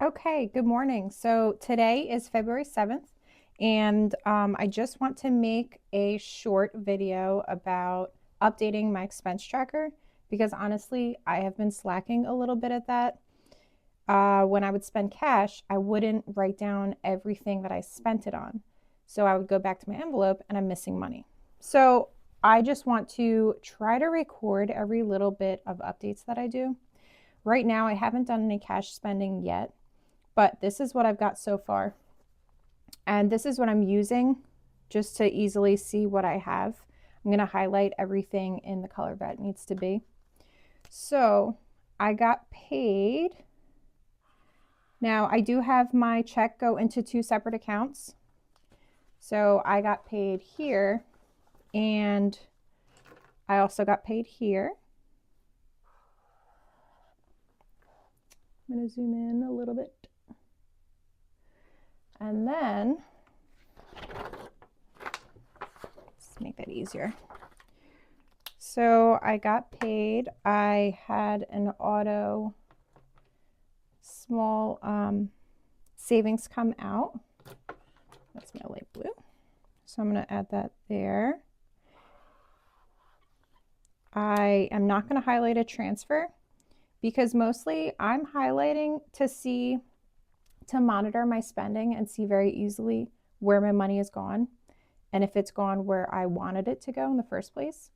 Okay, good morning. So today is February 7th, and I just want to make a short video about updating my expense tracker because honestly, I have been slacking a little bit at that. When I would spend cash, I wouldn't write down everything that I spent it on. So I would go back to my envelope and I'm missing money. So I just want to try to record every little bit of updates that I do. Right now, I haven't done any cash spending yet, but this is what I've got so far. And this is what I'm using just to easily see what I have. I'm going to highlight everything in the color that it needs to be. So I got paid. Now I do have my check go into two separate accounts. So I got paid here and I also got paid here. I'm going to zoom in a little bit. And then, let's make that easier. So I got paid. I had an auto small savings come out. That's my light blue. So I'm going to add that there. I am not going to highlight a transfer because mostly I'm highlighting to monitor my spending and see very easily where my money is gone and if it's gone where I wanted it to go in the first place.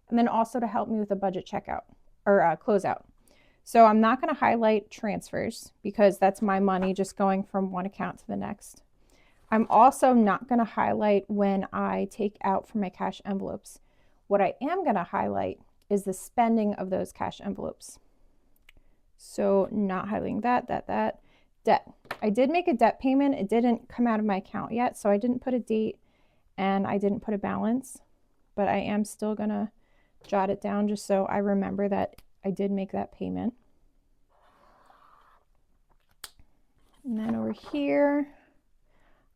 And then also to help me with a budget checkout or closeout. So I'm not going to highlight transfers because that's my money just going from one account to the next. I'm also not going to highlight when I take out from my cash envelopes. What I am going to highlight is the spending of those cash envelopes. So not highlighting that. Debt. I did make a debt payment. It didn't come out of my account yet, so I didn't put a date and I didn't put a balance, but I am still going to jot it down just so I remember that I did make that payment. And then over here,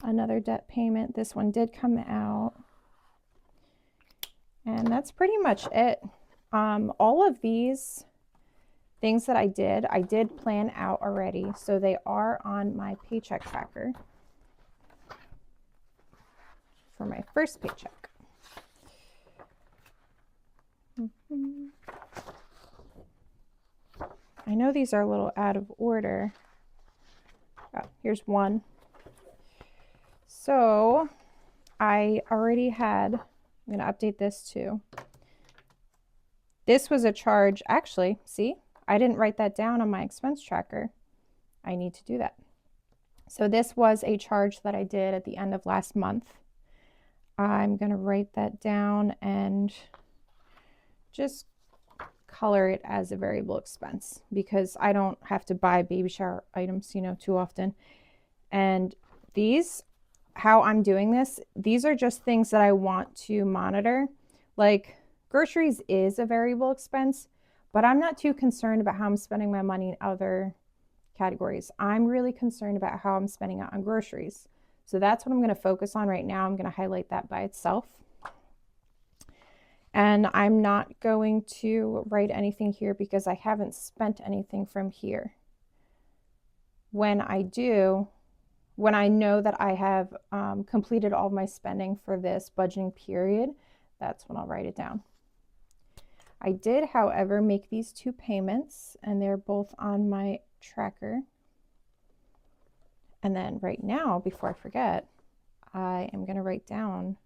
another debt payment. This one did come out. And that's pretty much it. All of these things that I did plan out already. So they are on my paycheck tracker for my first paycheck. I know these are a little out of order. Oh, here's one. So I already had, I'm going to update this too. This was a charge, actually, see, I didn't write that down on my expense tracker. I need to do that. So this was a charge that I did at the end of last month. I'm going to write that down and just color it as a variable expense because I don't have to buy baby shower items, too often. And these, how I'm doing this, these are just things that I want to monitor. Like groceries is a variable expense, but I'm not too concerned about how I'm spending my money in other categories. I'm really concerned about how I'm spending it on groceries. So that's what I'm going to focus on right now. I'm going to highlight that by itself. And I'm not going to write anything here because I haven't spent anything from here. When I do, when I know that I have completed all of my spending for this budgeting period, that's when I'll write it down. I did, however, make these two payments and they're both on my tracker. And then right now, before I forget, I am going to write down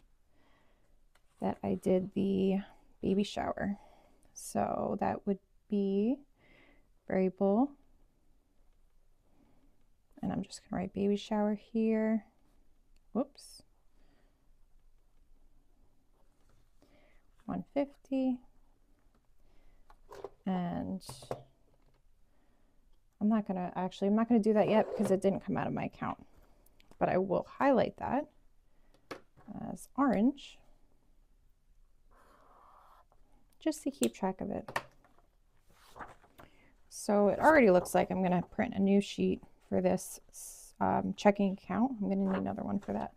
that I did the baby shower. So that would be variable. And I'm just going to write baby shower here. Whoops. 150. And I'm not going to do that yet because it didn't come out of my account. But I will highlight that as orange just to keep track of it. So it already looks like I'm going to print a new sheet for this checking account. I'm going to need another one for that.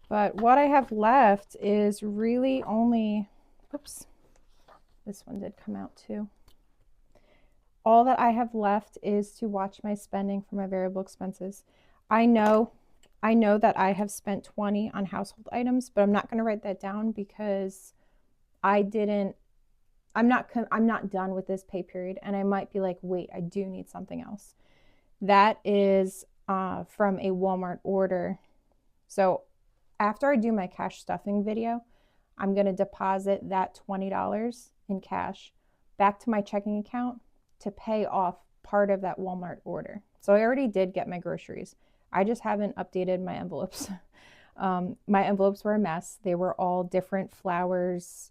But what I have left is really only, oops, this one did come out too. all that I have left is to watch my spending for my variable expenses. I know that I have spent 20 on household items, but I'm not going to write that down because I didn't I'm not done with this pay period, and I might be like, wait, I do need something else. That is from a Walmart order. So after I do my cash stuffing video, I'm going to deposit that $20 in cash back to my checking account to pay off part of that Walmart order. So I already did get my groceries. I just haven't updated my envelopes. My envelopes were a mess. They were all different flowers,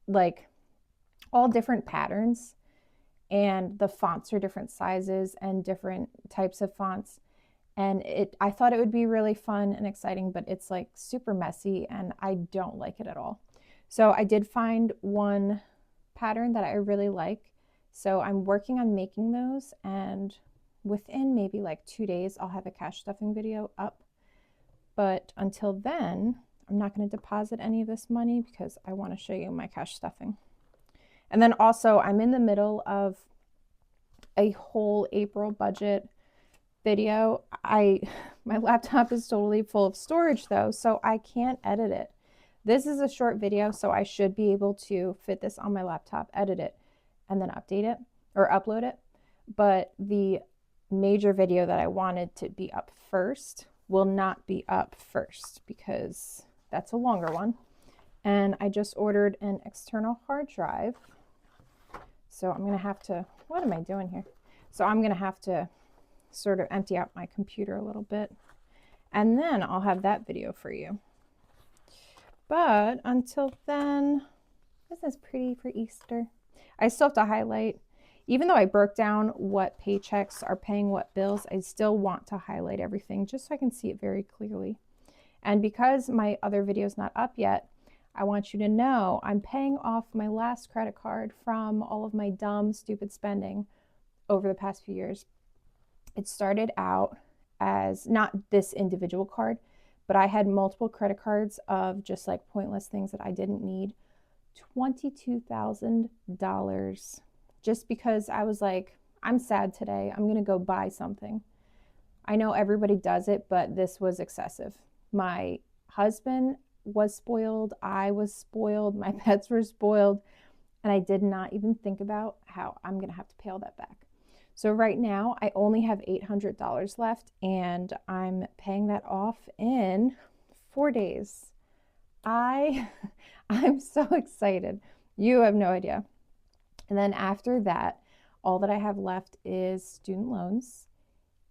like all different patterns, and the fonts are different sizes and different types of fonts. And I thought it would be really fun and exciting, but it's like super messy and I don't like it at all. So I did find one pattern that I really like. So I'm working on making those, and within maybe like 2 days, I'll have a cash stuffing video up. But until then, I'm not going to deposit any of this money because I want to show you my cash stuffing. And then also, I'm in the middle of a whole April budget video. My laptop is totally full of storage though, so I can't edit it. This is a short video, so I should be able to fit this on my laptop, edit it, and then update it or upload it. But the major video that I wanted to be up first will not be up first because that's a longer one. And I just ordered an external hard drive. So I'm going to have to, what am I doing here? So I'm going to have to sort of empty out my computer a little bit, and then I'll have that video for you. But until then, isn't this pretty for Easter? I still have to highlight, even though I broke down what paychecks are paying what bills, I still want to highlight everything just so I can see it very clearly. And because my other video is not up yet, I want you to know I'm paying off my last credit card from all of my dumb, stupid spending over the past few years. It started out as not this individual card, but I had multiple credit cards of just like pointless things that I didn't need. $22,000 just because I was like, I'm sad today. I'm going to go buy something. I know everybody does it, but this was excessive. My husband was spoiled. I was spoiled. My pets were spoiled. And I did not even think about how I'm going to have to pay all that back. So right now I only have $800 left, and I'm paying that off in 4 days. I'm so excited. You have no idea. And then after that, all that I have left is student loans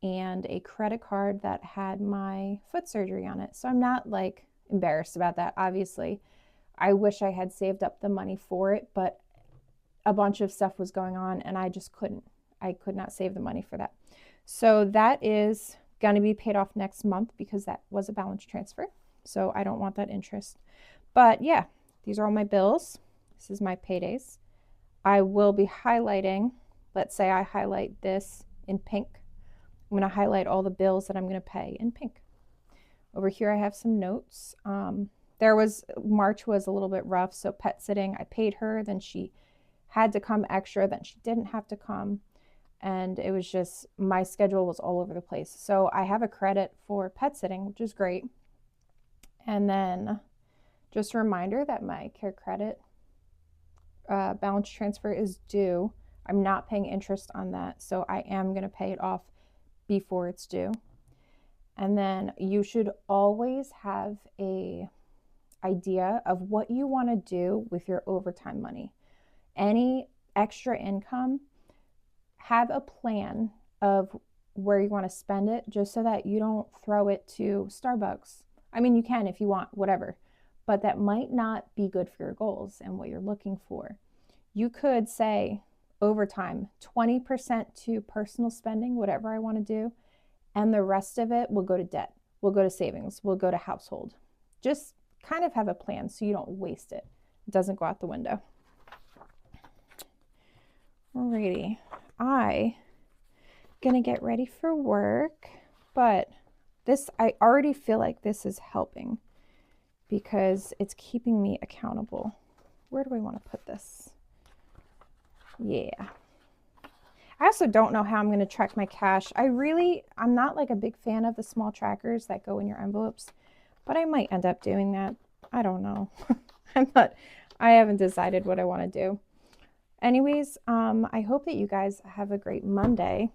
and a credit card that had my foot surgery on it. So I'm not like embarrassed about that, obviously. I wish I had saved up the money for it, but a bunch of stuff was going on and I just couldn't. I could not save the money for that. So that is going to be paid off next month because that was a balance transfer. So I don't want that interest. But yeah, these are all my bills. This is my paydays. I will be highlighting, let's say I highlight this in pink. I'm going to highlight all the bills that I'm going to pay in pink. Over here I have some notes. March was a little bit rough, so pet sitting, I paid her, then she had to come extra, then she didn't have to come. And it was just, my schedule was all over the place. So I have a credit for pet sitting, which is great. And then just a reminder that my care credit balance transfer is due. I'm not paying interest on that, so I am going to pay it off before it's due. And then you should always have a idea of what you want to do with your overtime money. Any extra income, have a plan of where you want to spend it, just so that you don't throw it to Starbucks. I mean, you can if you want, whatever, but that might not be good for your goals and what you're looking for. You could say overtime, 20% to personal spending, whatever I want to do, and the rest of it will go to debt, will go to savings, will go to household. Just kind of have a plan so you don't waste it. It doesn't go out the window. Alrighty, I gonna get ready for work, but I already feel like this is helping because it's keeping me accountable. Where do I want to put this? Yeah. I also don't know how I'm going to track my cash. I'm not like a big fan of the small trackers that go in your envelopes, but I might end up doing that. I don't know. I haven't decided what I want to do. Anyways, I hope that you guys have a great Monday,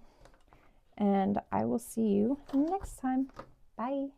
and I will see you next time. Bye.